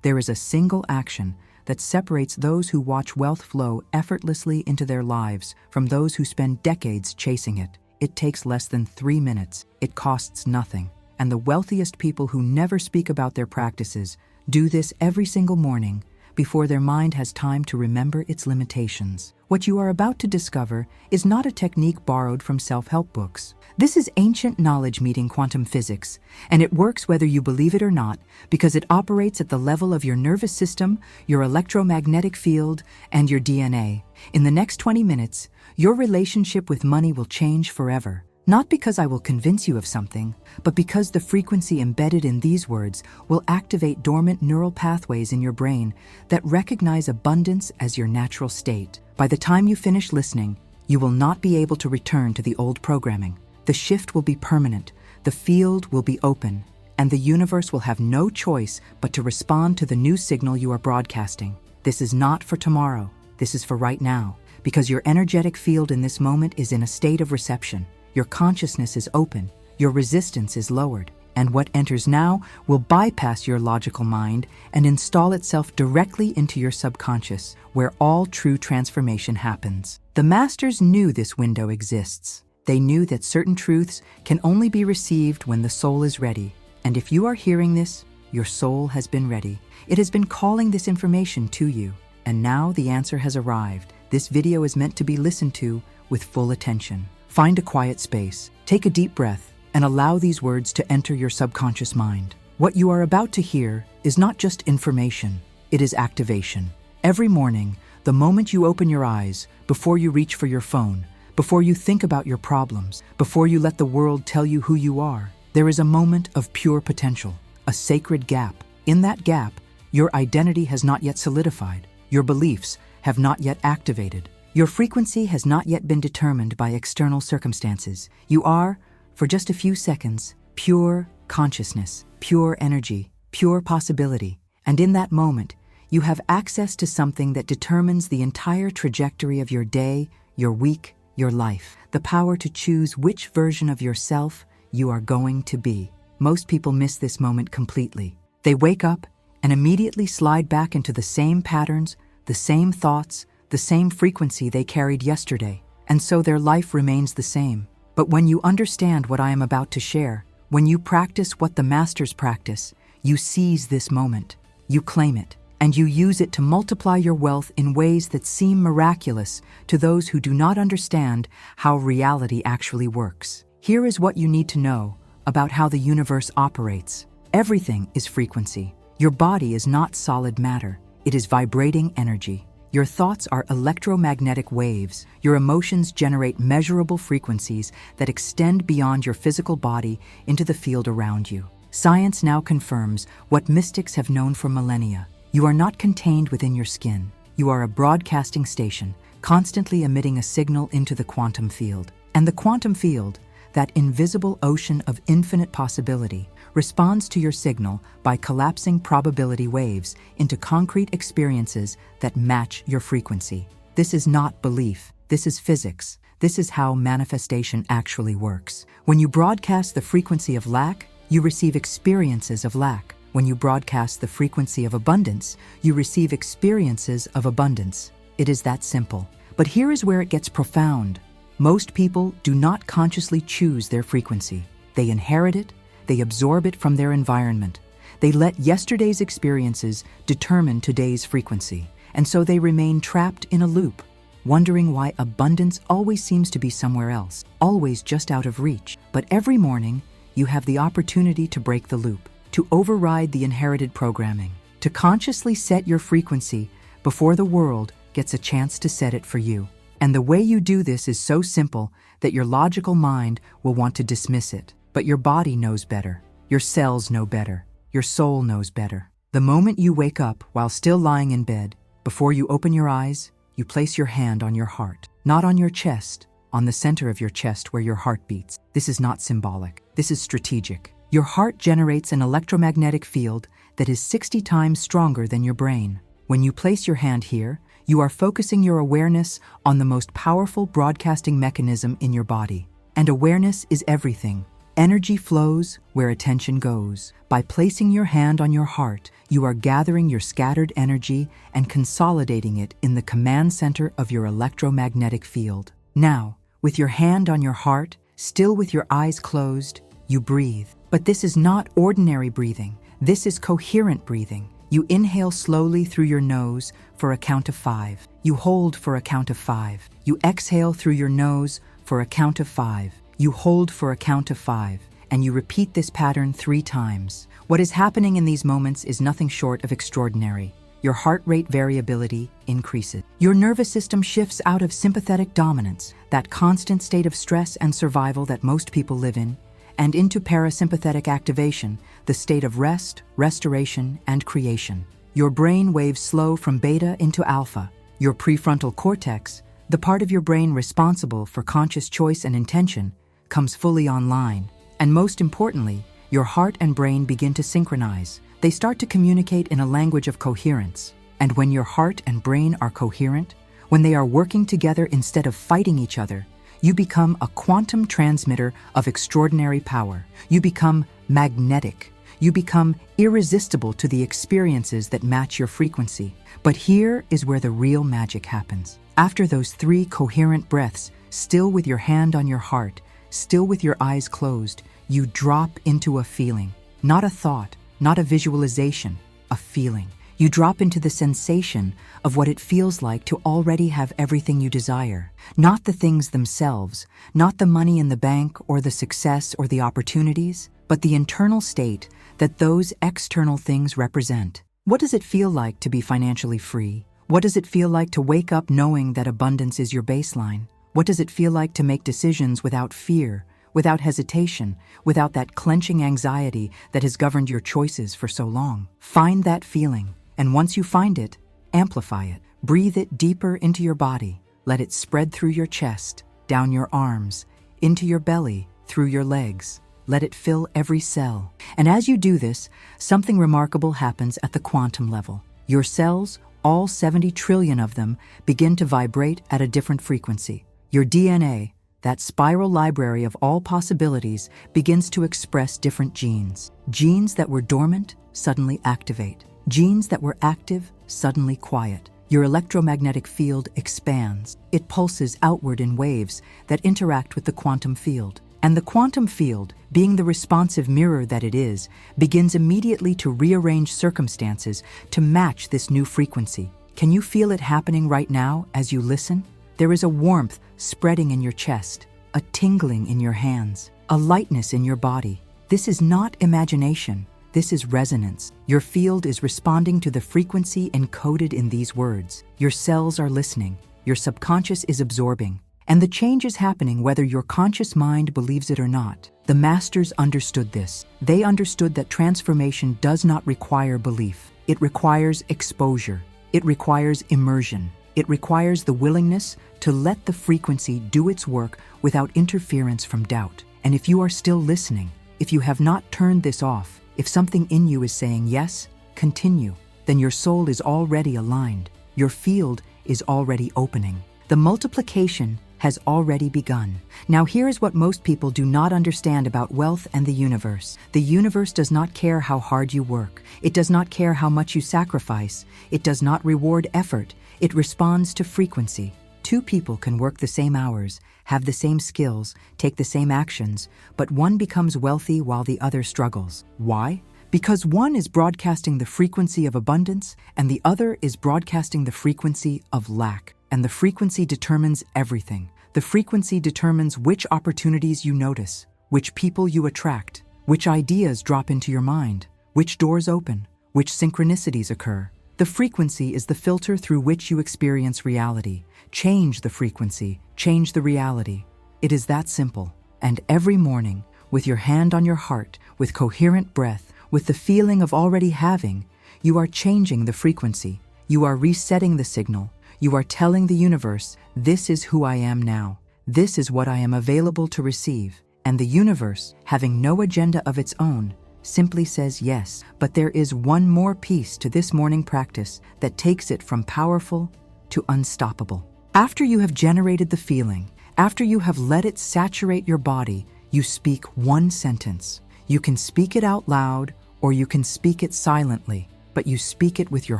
There is a single action that separates those who watch wealth flow effortlessly into their lives from those who spend decades chasing it. It takes less than 3 minutes. It costs nothing. And the wealthiest people who never speak about their practices do this every single morning before their mind has time to remember its limitations. What you are about to discover is not a technique borrowed from self-help books. This is ancient knowledge meeting quantum physics, and it works whether you believe it or not because it operates at the level of your nervous system, your electromagnetic field, and your DNA. In the next 20 minutes, your relationship with money will change forever. Not because I will convince you of something, but because the frequency embedded in these words will activate dormant neural pathways in your brain that recognize abundance as your natural state. By the time you finish listening, you will not be able to return to the old programming. The shift will be permanent, the field will be open, and the universe will have no choice but to respond to the new signal you are broadcasting. This is not for tomorrow, this is for right now, because your energetic field in this moment is in a state of reception. Your consciousness is open, your resistance is lowered, and what enters now will bypass your logical mind and install itself directly into your subconscious, where all true transformation happens. The masters knew this window exists. They knew that certain truths can only be received when the soul is ready. And if you are hearing this, your soul has been ready. It has been calling this information to you. And now the answer has arrived. This video is meant to be listened to with full attention. Find a quiet space, take a deep breath, and allow these words to enter your subconscious mind. What you are about to hear is not just information, it is activation. Every morning, the moment you open your eyes, before you reach for your phone, before you think about your problems, before you let the world tell you who you are, there is a moment of pure potential, a sacred gap. In that gap, your identity has not yet solidified, your beliefs have not yet activated. Your frequency has not yet been determined by external circumstances. You are, for just a few seconds, pure consciousness, pure energy, pure possibility. And in that moment, you have access to something that determines the entire trajectory of your day, your week, your life. The power to choose which version of yourself you are going to be. Most people miss this moment completely. They wake up and immediately slide back into the same patterns, the same thoughts, the same frequency they carried yesterday, and so their life remains the same. But when you understand what I am about to share, when you practice what the masters practice, you seize this moment, you claim it, and you use it to multiply your wealth in ways that seem miraculous to those who do not understand how reality actually works. Here is what you need to know about how the universe operates. Everything is frequency. Your body is not solid matter, it is vibrating energy. Your thoughts are electromagnetic waves. Your emotions generate measurable frequencies that extend beyond your physical body into the field around you. Science now confirms what mystics have known for millennia. You are not contained within your skin. You are a broadcasting station, constantly emitting a signal into the quantum field. And the quantum field, that invisible ocean of infinite possibility, responds to your signal by collapsing probability waves into concrete experiences that match your frequency. This is not belief, this is physics. This is how manifestation actually works. When you broadcast the frequency of lack, you receive experiences of lack. When you broadcast the frequency of abundance, you receive experiences of abundance. It is that simple. But here is where it gets profound. Most people do not consciously choose their frequency. They inherit it, they absorb it from their environment. They let yesterday's experiences determine today's frequency, and so they remain trapped in a loop, wondering why abundance always seems to be somewhere else, always just out of reach. But every morning, you have the opportunity to break the loop, to override the inherited programming, to consciously set your frequency before the world gets a chance to set it for you. And the way you do this is so simple that your logical mind will want to dismiss it. But your body knows better. Your cells know better. Your soul knows better. The moment you wake up while still lying in bed, before you open your eyes, you place your hand on your heart. Not on your chest, on the center of your chest where your heart beats. This is not symbolic. This is strategic. Your heart generates an electromagnetic field that is 60 times stronger than your brain. When you place your hand here, you are focusing your awareness on the most powerful broadcasting mechanism in your body. And awareness is everything. Energy flows where attention goes. By placing your hand on your heart, you are gathering your scattered energy and consolidating it in the command center of your electromagnetic field. Now, with your hand on your heart, still with your eyes closed, you breathe. But this is not ordinary breathing. This is coherent breathing. You inhale slowly through your nose for a count of 5. You hold for a count of 5. You exhale through your nose for a count of 5. You hold for a count of 5, and you repeat this pattern 3 times. What is happening in these moments is nothing short of extraordinary. Your heart rate variability increases. Your nervous system shifts out of sympathetic dominance, that constant state of stress and survival that most people live in, and into parasympathetic activation, the state of rest, restoration, and creation. Your brain waves slow from beta into alpha. Your prefrontal cortex, the part of your brain responsible for conscious choice and intention, comes fully online. And most importantly, your heart and brain begin to synchronize. They start to communicate in a language of coherence. And when your heart and brain are coherent, when they are working together instead of fighting each other, you become a quantum transmitter of extraordinary power. You become magnetic. You become irresistible to the experiences that match your frequency. But here is where the real magic happens. After those 3 coherent breaths, still with your hand on your heart, still with your eyes closed, you drop into a feeling. Not a thought, not a visualization, a feeling. You drop into the sensation of what it feels like to already have everything you desire. Not the things themselves, not the money in the bank or the success or the opportunities, but the internal state that those external things represent. What does it feel like to be financially free? What does it feel like to wake up knowing that abundance is your baseline? What does it feel like to make decisions without fear, without hesitation, without that clenching anxiety that has governed your choices for so long? Find that feeling, and once you find it, amplify it. Breathe it deeper into your body. Let it spread through your chest, down your arms, into your belly, through your legs. Let it fill every cell. And as you do this, something remarkable happens at the quantum level. Your cells, all 70 trillion of them, begin to vibrate at a different frequency. Your DNA, that spiral library of all possibilities, begins to express different genes. Genes that were dormant suddenly activate. Genes that were active suddenly quiet. Your electromagnetic field expands. It pulses outward in waves that interact with the quantum field. And the quantum field, being the responsive mirror that it is, begins immediately to rearrange circumstances to match this new frequency. Can you feel it happening right now as you listen? There is a warmth spreading in your chest, a tingling in your hands, a lightness in your body. This is not imagination. This is resonance. Your field is responding to the frequency encoded in these words. Your cells are listening. Your subconscious is absorbing. And the change is happening whether your conscious mind believes it or not. The masters understood this. They understood that transformation does not require belief. It requires exposure. It requires immersion. It requires the willingness to let the frequency do its work without interference from doubt. And if you are still listening, if you have not turned this off, if something in you is saying yes, continue, then your soul is already aligned. Your field is already opening. The multiplication has already begun. Now here is what most people do not understand about wealth and the universe. The universe does not care how hard you work. It does not care how much you sacrifice. It does not reward effort. It responds to frequency. 2 people can work the same hours, have the same skills, take the same actions, but one becomes wealthy while the other struggles. Why? Because one is broadcasting the frequency of abundance and the other is broadcasting the frequency of lack. And the frequency determines everything. The frequency determines which opportunities you notice, which people you attract, which ideas drop into your mind, which doors open, which synchronicities occur. The frequency is the filter through which you experience reality. Change the frequency, change the reality. It is that simple. And every morning, with your hand on your heart, with coherent breath, with the feeling of already having, you are changing the frequency. You are resetting the signal. You are telling the universe, this is who I am now. This is what I am available to receive. And the universe, having no agenda of its own, simply says yes. But there is one more piece to this morning practice that takes it from powerful to unstoppable. After you have generated the feeling, after you have let it saturate your body, You speak one sentence. You can speak it out loud or you can speak it silently, but you speak it with your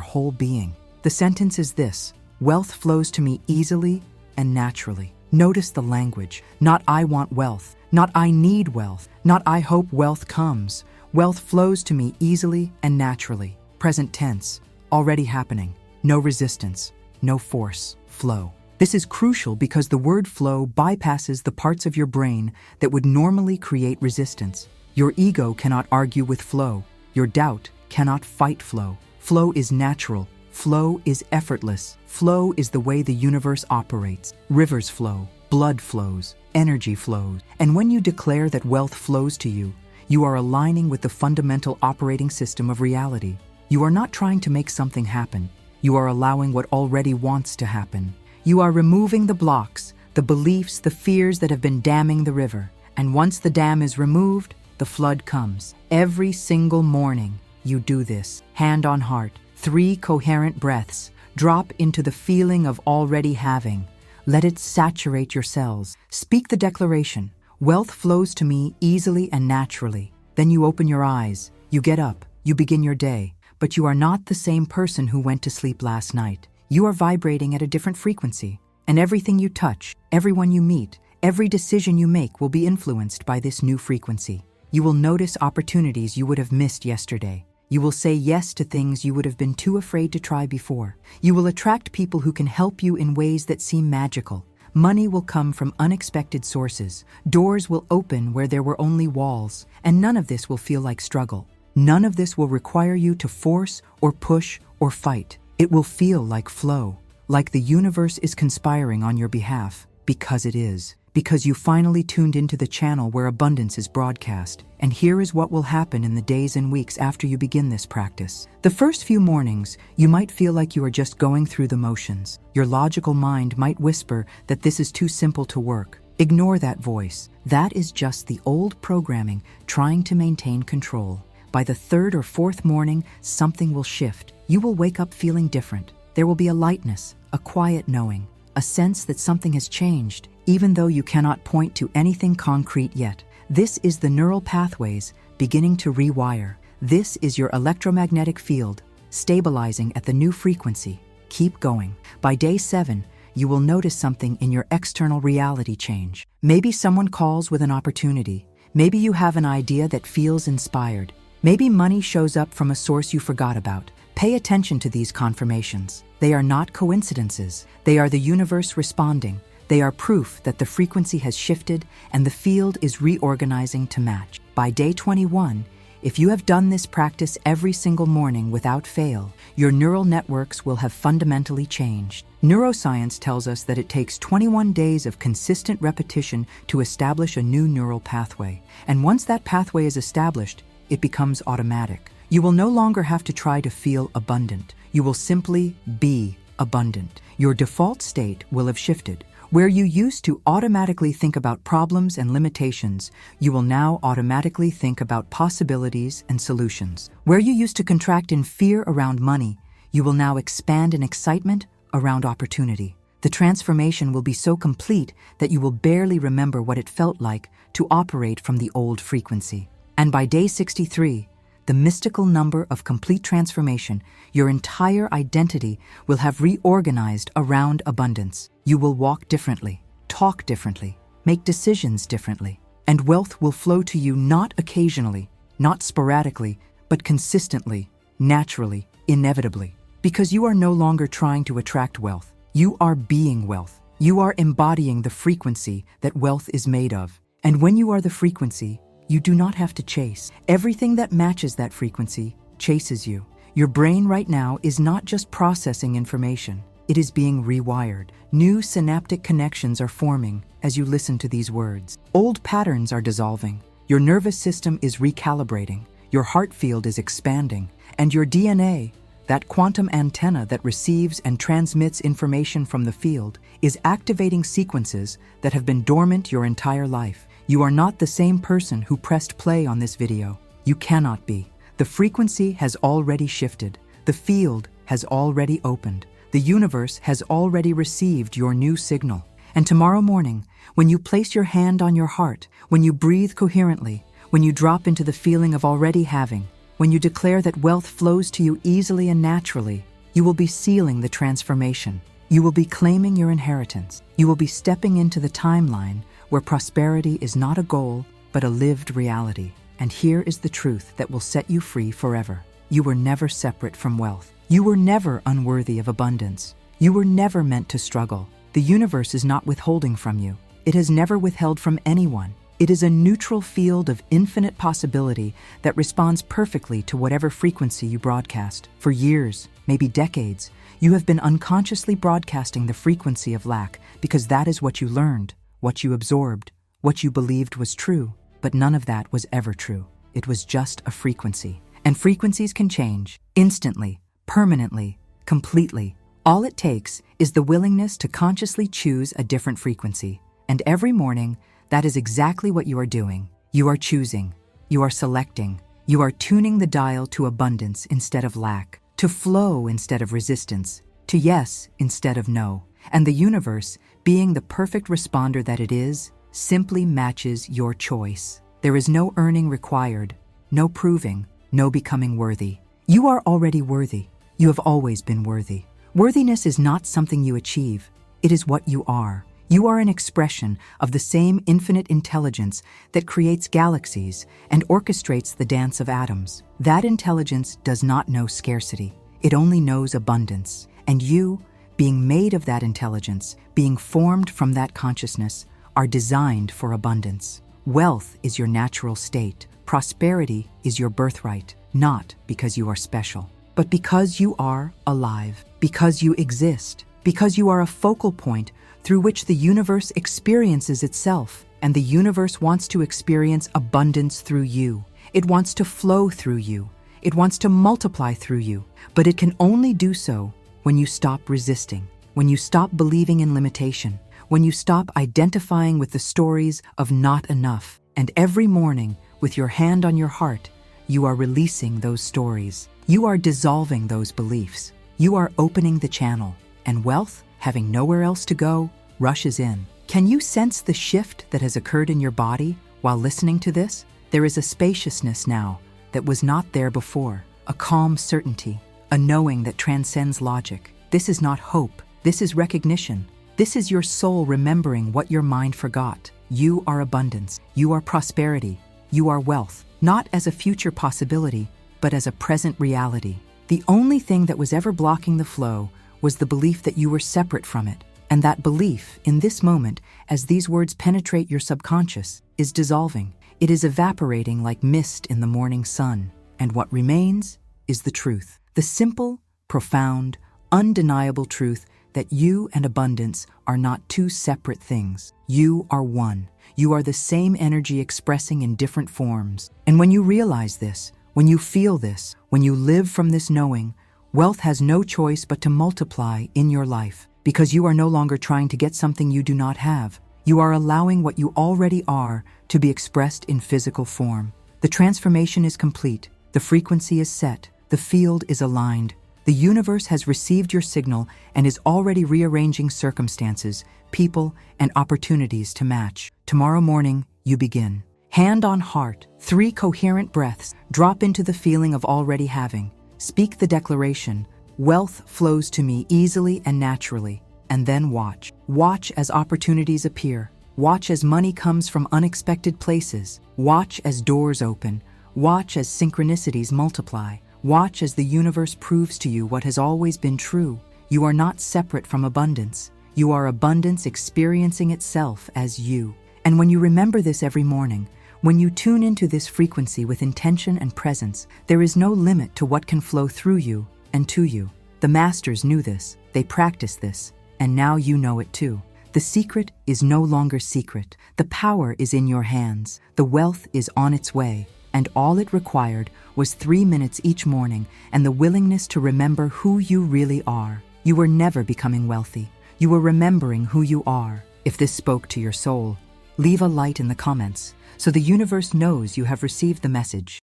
whole being. The sentence is this: wealth flows to me easily and naturally. Notice the language. Not I want wealth, not I need wealth, not I hope wealth comes. Wealth flows to me easily and naturally. Present tense, already happening. No resistance, no force, flow. This is crucial because the word flow bypasses the parts of your brain that would normally create resistance. Your ego cannot argue with flow. Your doubt cannot fight flow. Flow is natural. Flow is effortless. Flow is the way the universe operates. Rivers flow, blood flows, energy flows. And when you declare that wealth flows to you, you are aligning with the fundamental operating system of reality. You are not trying to make something happen. You are allowing what already wants to happen. You are removing the blocks, the beliefs, the fears that have been damming the river. And once the dam is removed, the flood comes. Every single morning, you do this. Hand on heart, 3 coherent breaths. Drop into the feeling of already having. Let it saturate your cells. Speak the declaration. Wealth flows to me easily and naturally. Then you open your eyes. You get up. You begin your day. But you are not the same person who went to sleep last night. You are vibrating at a different frequency. And everything you touch, everyone you meet, every decision you make will be influenced by this new frequency. You will notice opportunities you would have missed yesterday. You will say yes to things you would have been too afraid to try before. You will attract people who can help you in ways that seem magical. Money will come from unexpected sources. Doors will open where there were only walls. And none of this will feel like struggle. None of this will require you to force or push or fight. It will feel like flow, like the universe is conspiring on your behalf, because it is. Because you finally tuned into the channel where abundance is broadcast. And here is what will happen in the days and weeks after you begin this practice. The first few mornings, you might feel like you are just going through the motions. Your logical mind might whisper that this is too simple to work. Ignore that voice. That is just the old programming trying to maintain control. By the 3rd or 4th morning, something will shift. You will wake up feeling different. There will be a lightness, a quiet knowing, a sense that something has changed, even though you cannot point to anything concrete yet. This is the neural pathways beginning to rewire. This is your electromagnetic field, stabilizing at the new frequency. Keep going. By day 7, you will notice something in your external reality change. Maybe someone calls with an opportunity. Maybe you have an idea that feels inspired. Maybe money shows up from a source you forgot about. Pay attention to these confirmations. They are not coincidences. They are the universe responding. They are proof that the frequency has shifted and the field is reorganizing to match. By day 21, if you have done this practice every single morning without fail, your neural networks will have fundamentally changed. Neuroscience tells us that it takes 21 days of consistent repetition to establish a new neural pathway. And once that pathway is established, it becomes automatic. You will no longer have to try to feel abundant. You will simply be abundant. Your default state will have shifted. Where you used to automatically think about problems and limitations, you will now automatically think about possibilities and solutions. Where you used to contract in fear around money, you will now expand in excitement around opportunity. The transformation will be so complete that you will barely remember what it felt like to operate from the old frequency. And by day 63, the mystical number of complete transformation, your entire identity will have reorganized around abundance. You will walk differently, talk differently, make decisions differently, and wealth will flow to you not occasionally, not sporadically, but consistently, naturally, inevitably. Because you are no longer trying to attract wealth. You are being wealth. You are embodying the frequency that wealth is made of. And when you are the frequency, you do not have to chase. Everything that matches that frequency chases you. Your brain right now is not just processing information. It is being rewired. New synaptic connections are forming as you listen to these words. Old patterns are dissolving. Your nervous system is recalibrating. Your heart field is expanding. And your DNA, that quantum antenna that receives and transmits information from the field, is activating sequences that have been dormant your entire life. You are not the same person who pressed play on this video. You cannot be. The frequency has already shifted. The field has already opened. The universe has already received your new signal. And tomorrow morning, when you place your hand on your heart, when you breathe coherently, when you drop into the feeling of already having, when you declare that wealth flows to you easily and naturally, you will be sealing the transformation. You will be claiming your inheritance. You will be stepping into the timeline where prosperity is not a goal, but a lived reality. And here is the truth that will set you free forever. You were never separate from wealth. You were never unworthy of abundance. You were never meant to struggle. The universe is not withholding from you. It has never withheld from anyone. It is a neutral field of infinite possibility that responds perfectly to whatever frequency you broadcast. For years, maybe decades, you have been unconsciously broadcasting the frequency of lack because that is what you learned, what you absorbed, what you believed was true. But none of that was ever true. It was just a frequency. And frequencies can change instantly, permanently, completely. All it takes is the willingness to consciously choose a different frequency. And every morning, that is exactly what you are doing. You are choosing. You are selecting. You are tuning the dial to abundance instead of lack, to flow instead of resistance, to yes instead of no. And the universe, being the perfect responder that it is, simply matches your choice. There is no earning required, no proving, no becoming worthy. You are already worthy. You have always been worthy. Worthiness is not something you achieve. It is what you are. You are an expression of the same infinite intelligence that creates galaxies and orchestrates the dance of atoms. That intelligence does not know scarcity. It only knows abundance. And you, being made of that intelligence, being formed from that consciousness, are designed for abundance. Wealth is your natural state. Prosperity is your birthright, not because you are special, but because you are alive, because you exist, because you are a focal point through which the universe experiences itself, and the universe wants to experience abundance through you. It wants to flow through you. It wants to multiply through you, but it can only do so when you stop resisting, when you stop believing in limitation, when you stop identifying with the stories of not enough. And every morning, with your hand on your heart, you are releasing those stories. You are dissolving those beliefs. You are opening the channel, and wealth, having nowhere else to go, rushes in. Can you sense the shift that has occurred in your body while listening to this? There is a spaciousness now that was not there before, a calm certainty, a knowing that transcends logic. This is not hope. This is recognition. This is your soul remembering what your mind forgot. You are abundance. You are prosperity. You are wealth, not as a future possibility, but as a present reality. The only thing that was ever blocking the flow was the belief that you were separate from it. And that belief, in this moment, as these words penetrate your subconscious, is dissolving. It is evaporating like mist in the morning sun. And what remains is the truth. The simple, profound, undeniable truth that you and abundance are not two separate things. You are one. You are the same energy expressing in different forms. And when you realize this, when you feel this, when you live from this knowing, wealth has no choice but to multiply in your life, because you are no longer trying to get something you do not have. You are allowing what you already are to be expressed in physical form. The transformation is complete. The frequency is set. The field is aligned. The universe has received your signal and is already rearranging circumstances, people, and opportunities to match. Tomorrow morning, you begin. Hand on heart, 3 coherent breaths, drop into the feeling of already having. Speak the declaration, wealth flows to me easily and naturally, and then watch. Watch as opportunities appear. Watch as money comes from unexpected places. Watch as doors open. Watch as synchronicities multiply. Watch as the universe proves to you what has always been true. You are not separate from abundance. You are abundance experiencing itself as you. And when you remember this every morning, when you tune into this frequency with intention and presence, there is no limit to what can flow through you and to you. The masters knew this, they practiced this, and now you know it too. The secret is no longer secret. The power is in your hands. The wealth is on its way. And all it required was 3 minutes each morning and the willingness to remember who you really are. You were never becoming wealthy. You were remembering who you are. If this spoke to your soul, leave a light in the comments so the universe knows you have received the message.